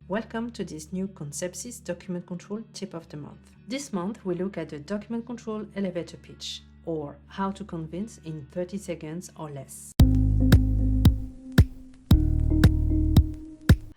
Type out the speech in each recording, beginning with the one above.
Welcome to this new Consepsys document control tip of the month. This month we look at the document control elevator pitch, or how to convince in 30 seconds or less.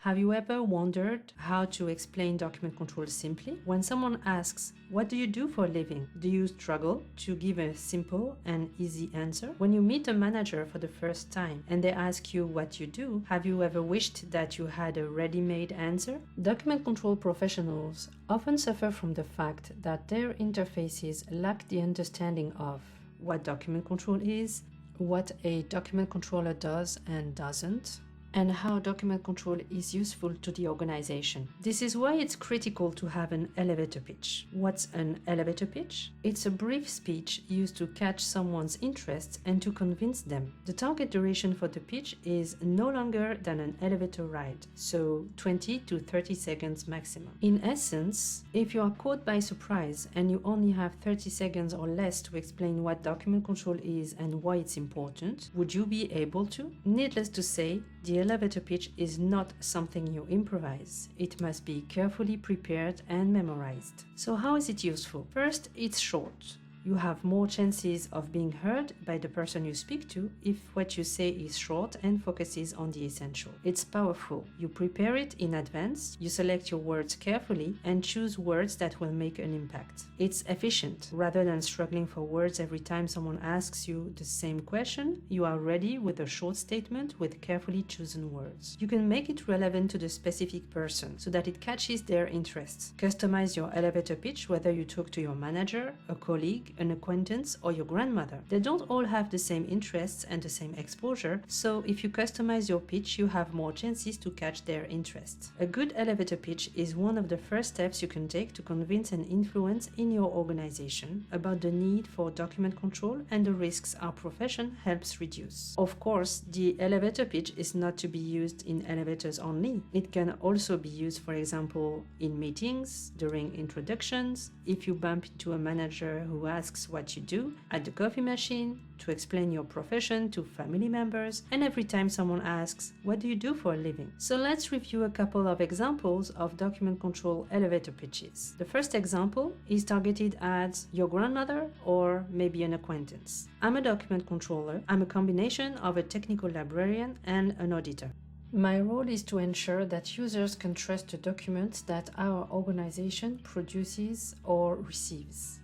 Have you ever wondered how to explain document control simply? When someone asks, "What do you do for a living?" do you struggle to give a simple and easy answer? When you meet a manager for the first time and they ask you what you do, have you ever wished that you had a ready-made answer? Document control professionals often suffer from the fact that their interfaces lack the understanding of what document control is, what a document controller does and doesn't, and how document control is useful to the organization. This is why it's critical to have an elevator pitch. What's an elevator pitch? It's a brief speech used to catch someone's interest and to convince them. The target duration for the pitch is no longer than an elevator ride, so 20 to 30 seconds maximum. In essence, if you are caught by surprise and you only have 30 seconds or less to explain what document control is and why it's important, would you be able to? Needless to say, the elevator pitch is not something you improvise. It must be carefully prepared and memorized. So how is it useful? First, it's short. You have more chances of being heard by the person you speak to if what you say is short and focuses on the essential. It's powerful. You prepare it in advance, you select your words carefully, and choose words that will make an impact. It's efficient. Rather than struggling for words every time someone asks you the same question, you are ready with a short statement with carefully chosen words. You can make it relevant to the specific person so that it catches their interests. Customize your elevator pitch whether you talk to your manager, a colleague, an acquaintance, or your grandmother. They don't all have the same interests and the same exposure, so if you customize your pitch, you have more chances to catch their interests. A good elevator pitch is one of the first steps you can take to convince and influence in your organization about the need for document control and the risks our profession helps reduce. Of course, the elevator pitch is not to be used in elevators only. It can also be used, for example, in meetings, during introductions, if you bump into a manager who asks what you do, at the coffee machine, to explain your profession to family members, and every time someone asks, "What do you do for a living?" So let's review a couple of examples of document control elevator pitches. The first example is targeted at your grandmother or maybe an acquaintance. "I'm a document controller. I'm a combination of a technical librarian and an auditor. My role is to ensure that users can trust the documents that our organization produces or receives.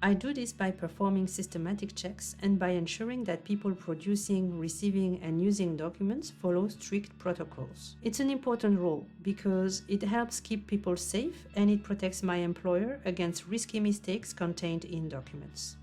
I do this by performing systematic checks and by ensuring that people producing, receiving, and using documents follow strict protocols. It's an important role because it helps keep people safe and it protects my employer against risky mistakes contained in documents."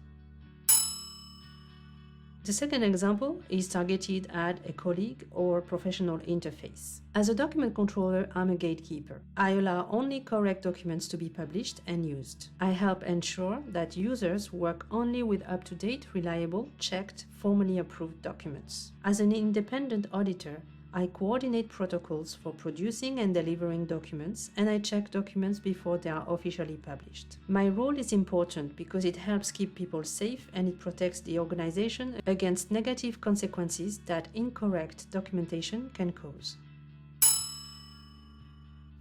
The second example is targeted at a colleague or professional interface. As a document controller, I'm a gatekeeper. I allow only correct documents to be published and used. I help ensure that users work only with up-to-date, reliable, checked, formally approved documents. As an independent auditor, I coordinate protocols for producing and delivering documents, and I check documents before they are officially published. My role is important because it helps keep people safe and it protects the organization against negative consequences that incorrect documentation can cause.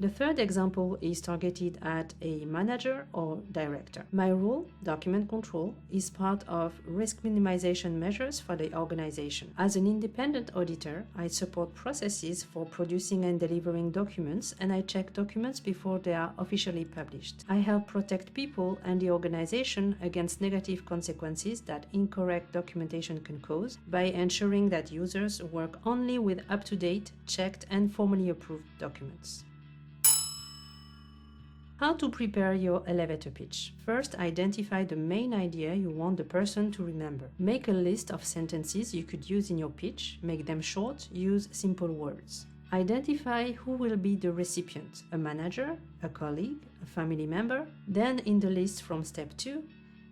The third example is targeted at a manager or director. My role, document control, is part of risk minimization measures for the organization. As an independent auditor, I support processes for producing and delivering documents, and I check documents before they are officially published. I help protect people and the organization against negative consequences that incorrect documentation can cause by ensuring that users work only with up-to-date, checked, and formally approved documents. How to prepare your elevator pitch. First, identify the main idea you want the person to remember. Make a list of sentences you could use in your pitch. Make them short, use simple words. Identify who will be the recipient, a manager, a colleague, a family member. Then in the list from step 2,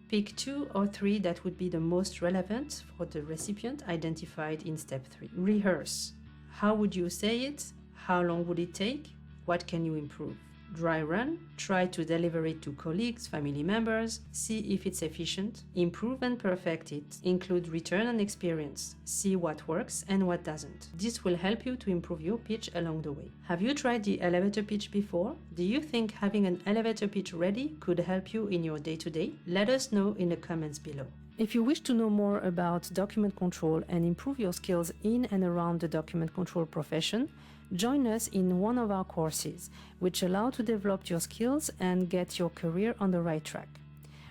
pick 2 or 3 that would be the most relevant for the recipient identified in step 3. Rehearse. How would you say it? How long would it take? What can you improve? dry run, try to deliver it to colleagues, family members, see if it's efficient, improve and perfect it, include return on experience, see what works and what doesn't. This will help you to improve your pitch along the way. Have you tried the elevator pitch before? Do you think having an elevator pitch ready could help you in your day-to-day? Let us know in the comments below. If you wish to know more about document control and improve your skills in and around the document control profession, join us in one of our courses, which allow to develop your skills and get your career on the right track.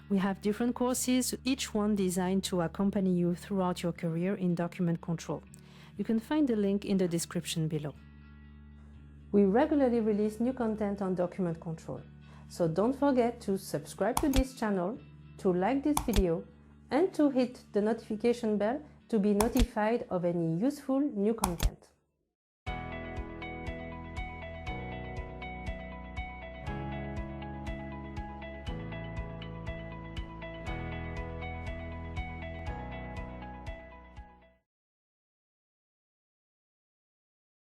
We have different courses, each one designed to accompany you throughout your career in document control. You can find the link in the description below. We regularly release new content on document control, so don't forget to subscribe to this channel, to like this video, and to hit the notification bell to be notified of any useful new content.